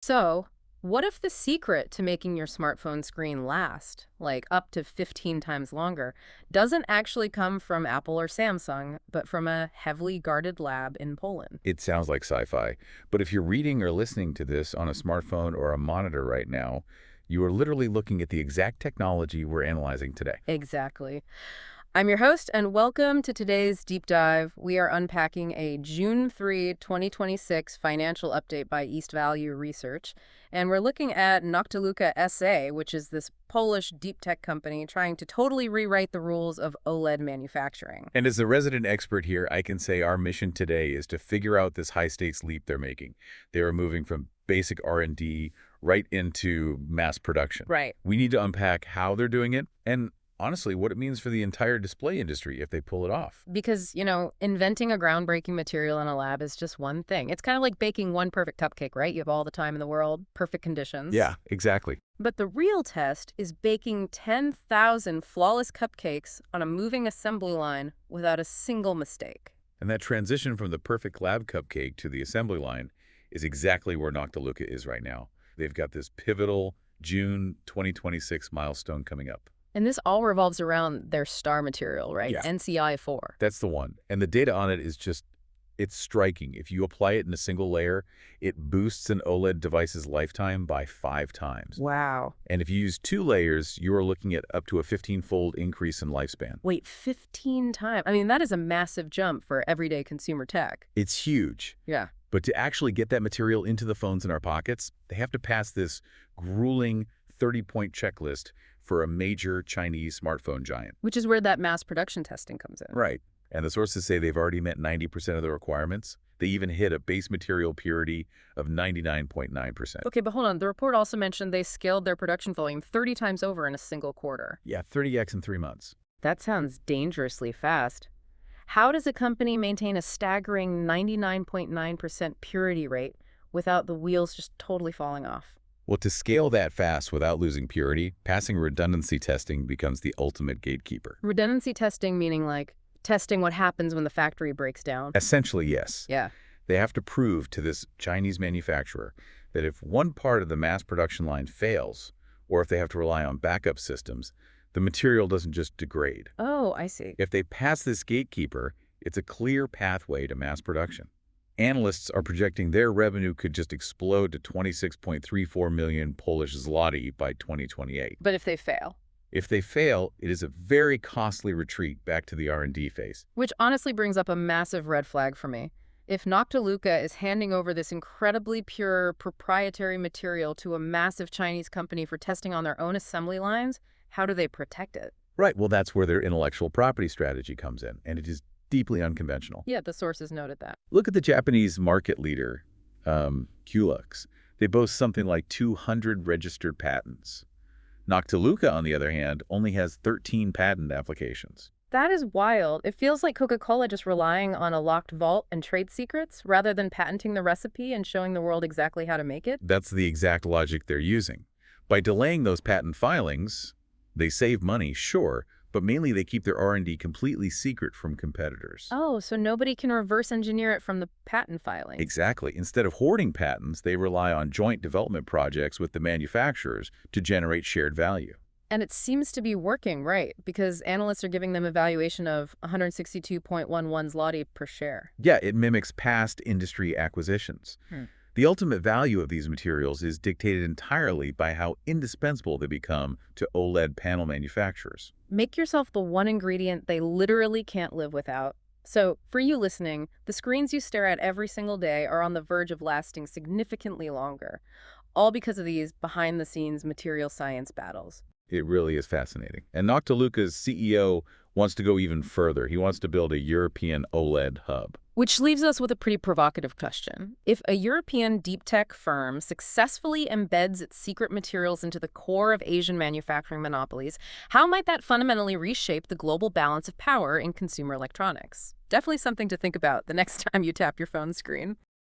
So, what if the secret to making your smartphone screen last, like up to 15 times longer, doesn't actually come from Apple or Samsung, but from a heavily guarded lab in Poland? It sounds like sci-fi, but if you're reading or listening to this on a smartphone or a monitor right now, you are literally looking at the exact technology we're analyzing today. Exactly. I'm your host, and welcome to today's deep dive. We are unpacking a June 3, 2026 financial update by East Value Research, and we're looking at Noctiluca SA, which is this Polish deep tech company trying to totally rewrite the rules of OLED manufacturing. And as the resident expert here, I can say our mission today is to figure out this high-stakes leap they're making. They are moving from basic R&D right into mass production. Right. We need to unpack how they're doing it and honestly what it means for the entire display industry if they pull it off. Because, inventing a groundbreaking material in a lab is just one thing. It's kind of like baking one perfect cupcake, right? You have all the time in the world, perfect conditions. Yeah, exactly. But the real test is baking 10,000 flawless cupcakes on a moving assembly line without a single mistake. And that transition from the perfect lab cupcake to the assembly line is exactly where Noctiluca is right now. They've got this pivotal June 2026 milestone coming up. And this all revolves around their star material, right? Yeah. NCI-4. That's the one. And the data on it is just, it's striking. If you apply it in a single layer, it boosts an OLED device's lifetime by 5 times. Wow. And if you use 2 layers, you are looking at up to a 15-fold increase in lifespan. Wait, 15 times? I mean, that is a massive jump for everyday consumer tech. It's huge. Yeah. But to actually get that material into the phones in our pockets, they have to pass this grueling 30-point checklist for a major Chinese smartphone giant. Which is where that mass production testing comes in. Right. And the sources say they've already met 90% of the requirements. They even hit a base material purity of 99.9%. Okay, but hold on. The report also mentioned they scaled their production volume 30 times over in a single quarter. Yeah, 30x in 3 months. That sounds dangerously fast. How does a company maintain a staggering 99.9% purity rate without the wheels just totally falling off? Well, to scale that fast without losing purity, passing redundancy testing becomes the ultimate gatekeeper. Redundancy testing meaning like testing what happens when the factory breaks down. Essentially, yes. Yeah. They have to prove to this Chinese manufacturer that if one part of the mass production line fails, or if they have to rely on backup systems, the material doesn't just degrade. Oh, I see. If they pass this gatekeeper, it's a clear pathway to mass production. Analysts are projecting their revenue could just explode to 26.34 million Polish zloty by 2028. But if they fail? If they fail, it is a very costly retreat back to the R&D phase. Which honestly brings up a massive red flag for me. If Noctiluca is handing over this incredibly pure proprietary material to a massive Chinese company for testing on their own assembly lines, how do they protect it? Right, well, that's where their intellectual property strategy comes in, and it is deeply unconventional. Yeah, the sources noted that. Look at the Japanese market leader, Culux. They boast something like 200 registered patents. Noctiluca, on the other hand, only has 13 patent applications. That is wild. It feels like Coca-Cola just relying on a locked vault and trade secrets rather than patenting the recipe and showing the world exactly how to make it. That's the exact logic they're using. By delaying those patent filings, they save money, sure, but mainly they keep their R&D completely secret from competitors. Oh, so nobody can reverse engineer it from the patent filing. Exactly. Instead of hoarding patents, they rely on joint development projects with the manufacturers to generate shared value. And it seems to be working, right? Because analysts are giving them a valuation of 162.11 zloty per share. Yeah, it mimics past industry acquisitions. The ultimate value of these materials is dictated entirely by how indispensable they become to OLED panel manufacturers. Make yourself the one ingredient they literally can't live without. So, for you listening, the screens you stare at every single day are on the verge of lasting significantly longer, all because of these behind-the-scenes material science battles. It really is fascinating. And Noctiluca's CEO wants to go even further. He wants to build a European OLED hub. Which leaves us with a pretty provocative question. If a European deep tech firm successfully embeds its secret materials into the core of Asian manufacturing monopolies, how might that fundamentally reshape the global balance of power in consumer electronics? Definitely something to think about the next time you tap your phone screen.